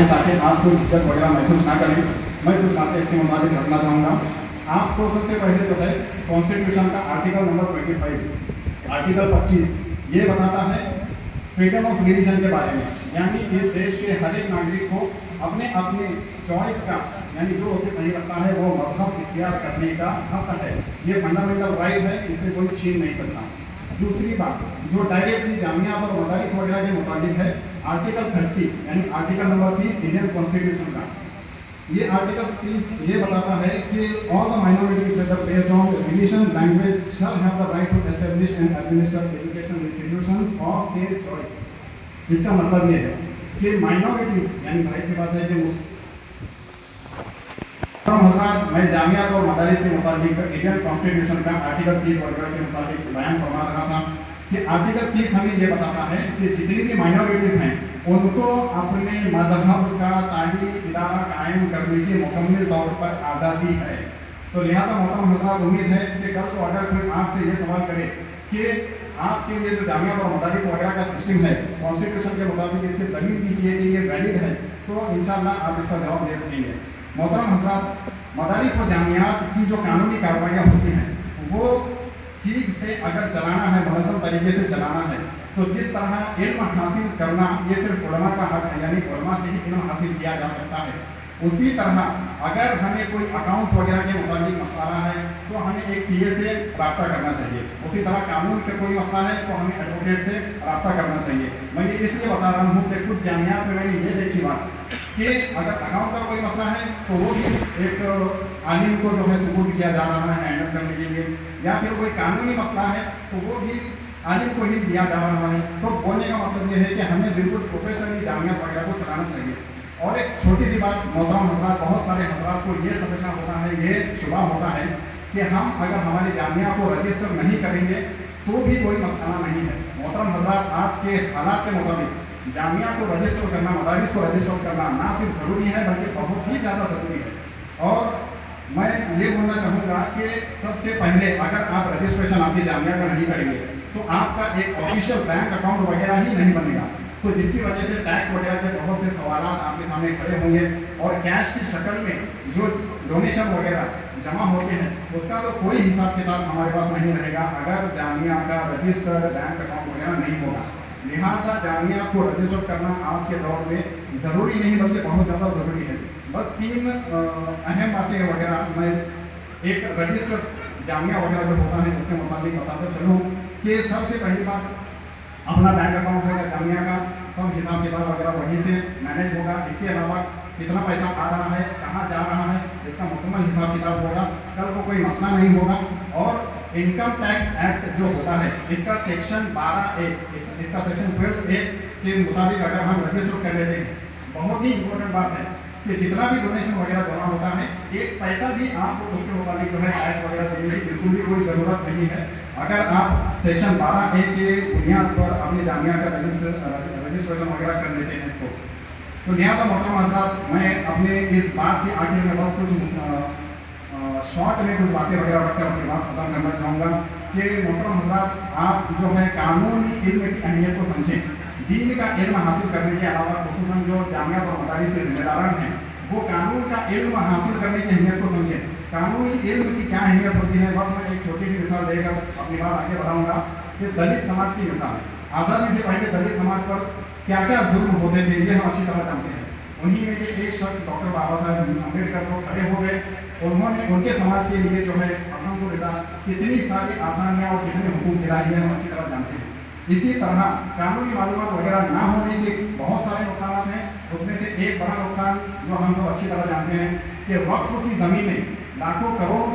है ताकि आप कोई झिझक वगैरह महसूस ना करें। मैं कुछ बातें इसके मुताबिक रखना चाहूँगा। आपको सबसे पहले जो है कॉन्स्टिट्यूशन का आर्टिकल नंबर 25, आर्टिकल 25 ये बताता है फ्रीडम ऑफ रिलीजन के बारे में, यानी इस देश के हर एक नागरिक को अपने अपने चॉइस का, यानी जो उसे सही लगता है वो मजहब इख्तियार करने का हक है। ये फंडामेंटल राइट है, इसे कोई छीन नहीं सकता। दूसरी बात जो डायरेक्टली जामियात और मदारिस वगैरह के मुताबिक है, आर्टिकल 30 यानी आर्टिकल नंबर 30 इंडियन कॉन्स्टिट्यूशन का, ये आर्टिकल 30 ये बताता है कि all the minorities whether based on religion language shall have the right to establish and administer educational institutions of their choice. इसका मतलब ये है कि माइनॉरिटीज यानी जाहिर सी बात है कि हजरात, मैं जामियात और मदारिस के मुताबिक इंडियन कॉन्स्टिट्यूशन का आर्टिकल 30 वगैरह के मुताबिक बयान फरमा रहा था कि आर्टिकल 30 हमें ये बताता है कि जितनी भी माइनॉरिटीज़ हैं उनको अपने मजहब का तालीमी इदारा कायम करने की मुकम्मल तौर पर आज़ादी है। तो लिहाजा मोहतरम हजरात, उम्मीद है कि कल को अगर कोई आपसे ये सवाल करे कि आपके लिए जो जामिया और मदारिस वगैरह का सिस्टम है कॉन्स्टिट्यूशन के मुताबिक इसकी दलील दीजिए कि ये वैलिड है, तो इंशाअल्लाह आप इसका जवाब दे सकेंगे। मोहतरम हजरात, मदारिस व जामियात की जो कानूनी कार्रवाइयाँ होती हैं वो ठीक से अगर चलाना है, मुनज़्ज़म तरीके से चलाना है, तो जिस तरह इल्म हासिल करना ये सिर्फ उलमा का हक है, यानी उलमा से ही इल्म हासिल किया जा सकता है, उसी तरह अगर हमें कोई अकाउंट्स वगैरह के मुताबिक मसला है तो हमें एक सीए से रब्ता करना चाहिए। उसी तरह कानून पे कोई मसला है तो हमें एडवोकेट से रब्ता करना चाहिए। मैं ये इसलिए बता रहा हूँ कि कुछ जामियात में मैंने ये देखी बात कि अगर अकाउंट का कोई मसला है तो वो भी एक आलिम को जो है सुपुर्द किया जा रहा है हैंडल करने के लिए, या फिर कोई कानूनी मसला है तो वो भी आलिम को ही दिया जा रहा है। तो बोलने का मतलब ये है कि हमें बिल्कुल प्रोफेशनली जामियात वगैरह को चलाना चाहिए। और एक छोटी सी बात मोहतरम हजरात, बहुत सारे हजरात को ये खदशा होता है, ये शुबा होता है कि हम अगर हमारी जामिया को रजिस्टर नहीं करेंगे तो भी कोई मसला नहीं है। मोहतरम हजरात, आज के हालात के मुताबिक जामिया को रजिस्टर करना, मदारिस को रजिस्टर करना ना सिर्फ ज़रूरी है बल्कि बहुत ही ज़्यादा ज़रूरी है। और मैं ये बोलना चाहूँगा कि सबसे पहले अगर आप रजिस्ट्रेशन आपकी जामिया का नहीं करेंगे तो आपका एक ऑफिशियल बैंक अकाउंट वगैरह ही नहीं बनेगा, तो जिसकी वजह से टैक्स वगैरह के बहुत से सवाल आपके सामने खड़े होंगे और कैश की शक्ल में जो डोनेशन वगैरह जमा होते हैं उसका तो कोई हिसाब किताब हमारे पास नहीं रहेगा अगर जामिया का रजिस्टर्ड बैंक अकाउंट वगैरह नहीं होगा। लिहाजा जामिया को रजिस्टर करना आज के दौर में ज़रूरी नहीं बल्कि बहुत ज़्यादा ज़रूरी है। बस 3 अहम बातें वगैरह मैं एक रजिस्टर्ड जामिया वगैरह जो होता है उसके मुताबिक बताते चलूँ कि सबसे पहली बात अपना बैंक अकाउंट होगा जामिया का, सब हिसाब किताब वगैरह वहीं से मैनेज होगा। इसके अलावा कितना पैसा आ रहा है, कहाँ जा रहा है, इसका मुकम्मल हिसाब किताब होगा, कल को कोई मसला नहीं होगा। और इनकम टैक्स एक्ट जो होता है इसका सेक्शन 12A, इसका सेक्शन 12A के मुताबिक अगर हम रजिस्टर कर लेते हैं, बहुत ही इंपॉर्टेंट बात है कि जितना भी डोनेशन वगैरह जमा होता है एक पैसा भी आपको उसके मुताबिक जो है टैक्स वगैरह देने की बिल्कुल भी कोई ज़रूरत नहीं है अगर आप सेक्शन 12A के बुनियाद पर अपने जामिया का रजिस्ट्रेशन वगैरह कर लेते हैं तो लिहाजा मोहतरम हजरात, मैं अपने इस बात के आखिर में बस कुछ शॉर्ट में कुछ बातें वगैरह रखकर अपनी बात ख़त्म करना चाहूँगा कि मोहतरम हजरात, आप जो है कानूनी इल्म की अहमियत को समझें। दीन का इल्म हासिल करने के अलावा खुसूसन जो जामिया और मदारिस के ज़िम्मेदारान हैं वो कानून का इल्म हासिल करने की अहमियत को समझें। कानूनी इल्म की क्या अहमियत होती है, बस मैं एक छोटी सी मिसाल देकर अपनी बात आगे बढ़ाऊँगा कि दलित समाज की मिसाल। आज़ादी से पहले दलित समाज पर क्या क्या जुल्म होते थे ये हम अच्छी तरह जानते हैं। उन्हीं में के एक शख्स डॉक्टर बाबा साहब अम्बेडकर जो खड़े हो गए, उन्होंने उनके समाज के लिए जो है अल्हम्दुलिल्लाह कितनी सारी आसानियाँ और कितने हुकूक दिलाई है हम अच्छी तरह जानते हैं। इसी तरह कानूनी मालूमात वगैरह ना होने के बहुत सारे नुकसान हैं। उसमें से एक बड़ा नुकसान जो हम सब अच्छी तरह जानते हैं कि वक्फ की ज़मीनें लाखों करोड़ों